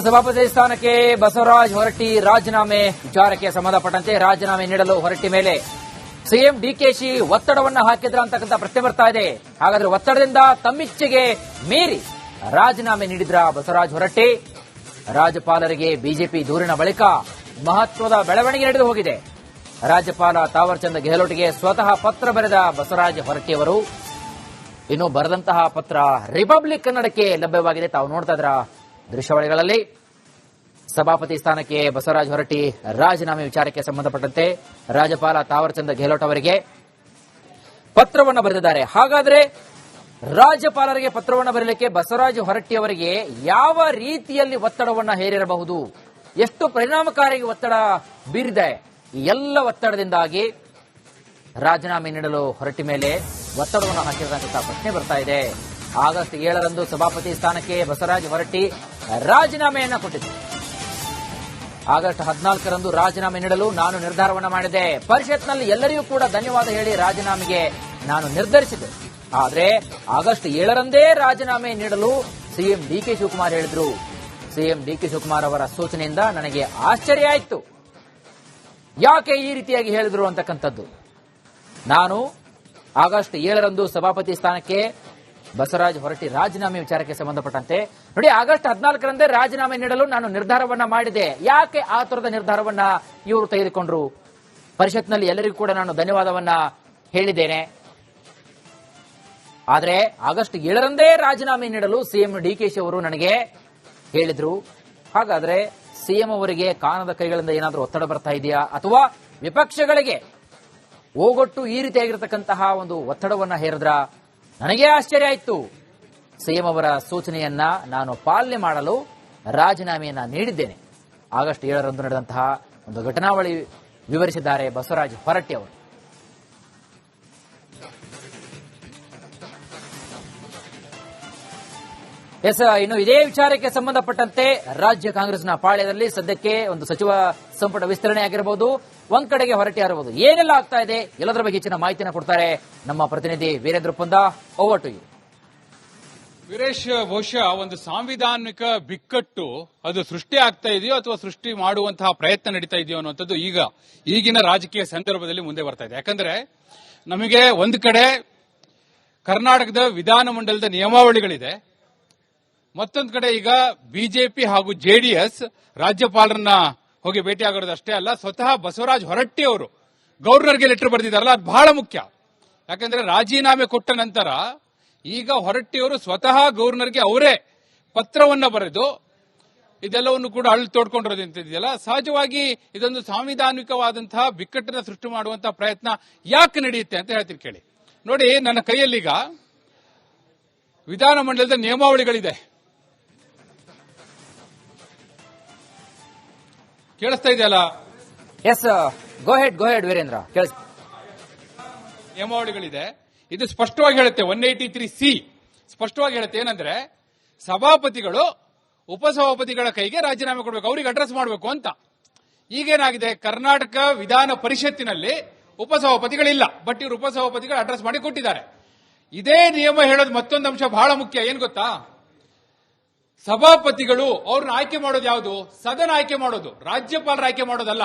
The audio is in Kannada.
ಸಭಾಪತಿ ಸ್ಥಾನಕ್ಕೆ ಬಸವರಾಜ ಹೊರಟ್ಟಿ ರಾಜೀನಾಮೆ ವಿಚಾರಕ್ಕೆ ಸಂಬಂಧಪಟ್ಟಂತೆ ರಾಜೀನಾಮೆ ನೀಡಲು ಹೊರಟ್ಟಿ ಮೇಲೆ ಸಿಎಂ ಡಿಕೆಶಿ ಒತ್ತಡವನ್ನು ಹಾಕಿದ್ರ ಅಂತಕ್ಕಂಥ ಪ್ರಶ್ನೆ ಬರ್ತಾ ಇದೆ. ಹಾಗಾದ್ರೆ ಒತ್ತಡದಿಂದ ತಮ್ಮಿಚ್ಛೆಗೆ ಮೀರಿ ರಾಜೀನಾಮೆ ನೀಡಿದ್ರ ಬಸವರಾಜ ಹೊರಟ್ಟಿ. ರಾಜ್ಯಪಾಲರಿಗೆ ಬಿಜೆಪಿ ದೂರಿನ ಬಳಿಕ ಮಹತ್ವದ ಬೆಳವಣಿಗೆ ನಡೆದು ಹೋಗಿದೆ. ರಾಜ್ಯಪಾಲ ತಾವರ್ ಚಂದ್ ಗೆಹ್ಲೋಟ್ಗೆ ಸ್ವತಃ ಪತ್ರ ಬರೆದ ಬಸವರಾಜ ಹೊರಟ್ಟಿ ಅವರು ಇನ್ನು ಬರೆದಂತಹ ಪತ್ರ ರಿಪಬ್ಲಿಕ್ ಕನ್ನಡಕ್ಕೆ ಲಭ್ಯವಾಗಿದೆ. ತಾವು ನೋಡ್ತಾ ಇದ್ರ ದೃಶ್ಯಾವಳಿಗಳಲ್ಲಿ ಸಭಾಪತಿ ಸ್ಥಾನಕ್ಕೆ ಬಸವರಾಜ ಹೊರಟ್ಟಿ ರಾಜೀನಾಮೆ ವಿಚಾರಕ್ಕೆ ಸಂಬಂಧಪಟ್ಟಂತೆ ರಾಜ್ಯಪಾಲ ತಾವರ್ ಚಂದ್ ಗೆಹ್ಲೋಟ್ ಅವರಿಗೆ ಪತ್ರವನ್ನು ಬರೆದಿದ್ದಾರೆ. ಹಾಗಾದ್ರೆ ರಾಜ್ಯಪಾಲರಿಗೆ ಪತ್ರವನ್ನು ಬರೆಯಲಿಕ್ಕೆ ಬಸವರಾಜ ಹೊರಟ್ಟಿ ಅವರಿಗೆ ಯಾವ ರೀತಿಯಲ್ಲಿ ಒತ್ತಡವನ್ನು ಹೇರಿರಬಹುದು, ಎಷ್ಟು ಪರಿಣಾಮಕಾರಿ ಒತ್ತಡ ಬೀರಿದೆ, ಈ ಎಲ್ಲ ಒತ್ತಡದಿಂದಾಗಿ ರಾಜೀನಾಮೆ ನೀಡಲು ಹೊರಟ್ಟಿ ಮೇಲೆ ಒತ್ತಡವನ್ನು ಹಾಕಿರುವಂತಹ ಪ್ರಶ್ನೆ ಬರ್ತಾ ಇದೆ. ಆಗಸ್ಟ್ 7ರಂದು ಸಭಾಪತಿ ಸ್ಥಾನಕ್ಕೆ ಬಸವರಾಜ ಹೊರಟ್ಟಿ ರಾಜೀನಾಮೆಯನ್ನ ಕೊಟ್ಟಿದ್ದರು. ಆಗಸ್ಟ್ 14ರಂದು ರಾಜೀನಾಮೆ ನೀಡಲು ನಾನು ನಿರ್ಧಾರವನ್ನು ಮಾಡಿದೆ. ಪರಿಷತ್ನಲ್ಲಿ ಎಲ್ಲರಿಗೂ ಕೂಡ ಧನ್ಯವಾದ ಹೇಳಿ ರಾಜೀನಾಮೆಗೆ ನಾನು ನಿರ್ಧರಿಸಿದೆ. ಆದರೆ ಆಗಸ್ಟ್ 7ರಂದೇ ರಾಜೀನಾಮೆ ನೀಡಲು ಸಿಎಂ ಡಿಕೆ ಶಿವಕುಮಾರ್ ಹೇಳಿದ್ರು. ಸಿಎಂ ಡಿಕೆ ಶಿವಕುಮಾರ್ ಅವರ ಸೂಚನೆಯಿಂದ ನನಗೆ ಆಶ್ಚರ್ಯ ಆಯಿತು. ಯಾಕೆ ಈ ರೀತಿಯಾಗಿ ಹೇಳಿದ್ರು ಅಂತಕ್ಕಂಥದ್ದು. ನಾನು ಆಗಸ್ಟ್ 7ರಂದು ಸಭಾಪತಿ ಸ್ಥಾನಕ್ಕೆ ಬಸವರಾಜ ಹೊರಟ್ಟಿ ರಾಜೀನಾಮೆ ವಿಚಾರಕ್ಕೆ ಸಂಬಂಧಪಟ್ಟಂತೆ ನೋಡಿ, ಆಗಸ್ಟ್ 14ರಂದೇ ರಾಜೀನಾಮೆ ನೀಡಲು ನಾನು ನಿರ್ಧಾರವನ್ನ ಮಾಡಿದೆ. ಯಾಕೆ ಆ ತರದ ನಿರ್ಧಾರವನ್ನ ಇವರು ತೆಗೆದುಕೊಂಡ್ರು? ಪರಿಷತ್ನಲ್ಲಿ ಎಲ್ಲರಿಗೂ ಕೂಡ ನಾನು ಧನ್ಯವಾದವನ್ನ ಹೇಳಿದ್ದೇನೆ. ಆದರೆ ಆಗಸ್ಟ್ 7ರಂದೇ ರಾಜೀನಾಮೆ ನೀಡಲು ಸಿಎಂ ಡಿಕೆಶಿ ಅವರು ನನಗೆ ಹೇಳಿದ್ರು. ಹಾಗಾದ್ರೆ ಸಿಎಂ ಅವರಿಗೆ ಕಾಣದ ಕೈಗಳಿಂದ ಏನಾದರೂ ಒತ್ತಡ ಬರ್ತಾ ಇದೆಯಾ, ಅಥವಾ ವಿಪಕ್ಷಗಳಿಗೆ ಓಗೊಟ್ಟು ಈ ರೀತಿಯಾಗಿರತಕ್ಕಂತಹ ಒಂದು ಒತ್ತಡವನ್ನ ಹೇರಿದ್ರ? ನನಗೆ ಆಶ್ಚರ್ಯ ಆಯಿತು. ಸಿಎಂ ಅವರ ಸೂಚನೆಯನ್ನ ನಾನು ಪಾಲನೆ ಮಾಡಲು ರಾಜೀನಾಮೆಯನ್ನ ನೀಡಿದ್ದೇನೆ. ಆಗಸ್ಟ್ 7ರಂದು ನಡೆದಂತಹ ಒಂದು ಘಟನಾವಳಿ ವಿವರಿಸಿದ್ದಾರೆ ಬಸವರಾಜ ಹೊರಟ್ಟಿ ಅವರು. ಇನ್ನು ಇದೇ ವಿಚಾರಕ್ಕೆ ಸಂಬಂಧಪಟ್ಟಂತೆ ರಾಜ್ಯ ಕಾಂಗ್ರೆಸ್ನ ಪಾಳ್ಯದಲ್ಲಿ ಸದ್ಯಕ್ಕೆ ಒಂದು ಸಚಿವ ಸಂಪುಟ ವಿಸ್ತರಣೆ ಆಗಿರಬಹುದು, ಒಂದ್ ಕಡೆಗೆ ಹೊರಟ್ಟಿ ಆಗಿರಬಹುದು. ಏನೆಲ್ಲ ಆಗ್ತಾ ಇದೆ ಎಲ್ಲದರ ಬಗ್ಗೆ ಹೆಚ್ಚಿನ ಮಾಹಿತಿಯನ್ನು ಕೊಡ್ತಾರೆ ನಮ್ಮ ಪ್ರತಿನಿಧಿ Veerendra Punda. Over to you Veeresh. ಬಹುಶಃ ಒಂದು ಸಾಂವಿಧಾನಿಕ ಬಿಕ್ಕಟ್ಟು ಅದು ಸೃಷ್ಟಿ ಆಗ್ತಾ ಇದೆಯೋ ಅಥವಾ ಸೃಷ್ಟಿ ಮಾಡುವಂತಹ ಪ್ರಯತ್ನ ನಡೀತಾ ಇದೆಯೋ ಅನ್ನುವಂಥದ್ದು ಈಗಿನ ರಾಜಕೀಯ ಸಂದರ್ಭದಲ್ಲಿ ಮುಂದೆ ಬರ್ತಾ ಇದೆ. ಯಾಕಂದ್ರೆ ನಮಗೆ ಒಂದು ಕಡೆ ಕರ್ನಾಟಕದ ವಿಧಾನಮಂಡಲದ ನಿಯಮಾವಳಿಗಳಿದೆ, ಮತ್ತೊಂದು ಕಡೆ ಈಗ ಬಿಜೆಪಿ ಹಾಗೂ ಜೆಡಿಎಸ್ ರಾಜ್ಯಪಾಲರನ್ನ ಹೋಗಿ ಭೇಟಿಯಾಗಿರೋದು ಅಷ್ಟೇ ಅಲ್ಲ, ಸ್ವತಃ ಬಸವರಾಜ ಹೊರಟ್ಟಿ ಅವರು ಗವರ್ನರ್ಗೆ ಲೆಟರ್ ಬರೆದಿದ್ದಾರಲ್ಲ, ಅದು ಬಹಳ ಮುಖ್ಯ. ಯಾಕಂದ್ರೆ ರಾಜೀನಾಮೆ ಕೊಟ್ಟ ನಂತರ ಈಗ ಹೊರಟ್ಟಿಯವರು ಸ್ವತಃ ಗವರ್ನರ್ಗೆ ಅವರೇ ಪತ್ರವನ್ನ ಬರೆದು ಇದೆಲ್ಲವನ್ನು ಕೂಡ ಅಳ್ಳು ತೋಡ್ಕೊಂಡಿರೋದಂತಿದೆಯಲ್ಲ, ಸಹಜವಾಗಿ ಇದೊಂದು ಸಾಂವಿಧಾನಿಕವಾದಂತಹ ಬಿಕ್ಕಟ್ಟನ್ನು ಸೃಷ್ಟಿ ಮಾಡುವಂತಹ ಪ್ರಯತ್ನ ಯಾಕೆ ನಡೆಯುತ್ತೆ ಅಂತ ಹೇಳ್ತೀನಿ ಕೇಳಿ. ನೋಡಿ, ನನ್ನ ಕೈಯಲ್ಲೀಗ ವಿಧಾನಮಂಡಲದ ನಿಯಮಾವಳಿಗಳಿದೆ. ಕೇಳಿಸ್ತಾ ಇದೆಯಲ್ಲ? ಎಸ್, ಗೋ ಹೆಡ್ ವೀರೇಂದ್ರ. ನಿಯಮಾವಳಿಗಳಿದೆ. ಇದು ಸ್ಪಷ್ಟವಾಗಿ ಹೇಳುತ್ತೆ, 183C ಸ್ಪಷ್ಟವಾಗಿ ಹೇಳುತ್ತೆ ಏನಂದ್ರೆ, ಸಭಾಪತಿಗಳು ಉಪಸಭಾಪತಿಗಳ ಕೈಗೆ ರಾಜೀನಾಮೆ ಕೊಡಬೇಕು, ಅವರಿಗೆ ಅಡ್ರೆಸ್ ಮಾಡಬೇಕು ಅಂತ. ಈಗೇನಾಗಿದೆ, ಕರ್ನಾಟಕ ವಿಧಾನ ಪರಿಷತ್ತಿನಲ್ಲಿ ಉಪಸಭಾಪತಿಗಳಿಲ್ಲ, ಬಟ್ ಇವರು ಉಪಸಭಾಪತಿಗಳು ಅಡ್ರೆಸ್ ಮಾಡಿ ಕೊಟ್ಟಿದ್ದಾರೆ. ಇದೇ ನಿಯಮ ಹೇಳೋದು ಮತ್ತೊಂದು ಅಂಶ ಬಹಳ ಮುಖ್ಯ. ಏನ್ ಗೊತ್ತಾ, ಸಭಾಪತಿಗಳು ಅವ್ರನ್ನ ಆಯ್ಕೆ ಮಾಡೋದು ಯಾವುದು? ಸದನ ಆಯ್ಕೆ ಮಾಡೋದು, ರಾಜ್ಯಪಾಲರ ಆಯ್ಕೆ ಮಾಡೋದಲ್ಲ.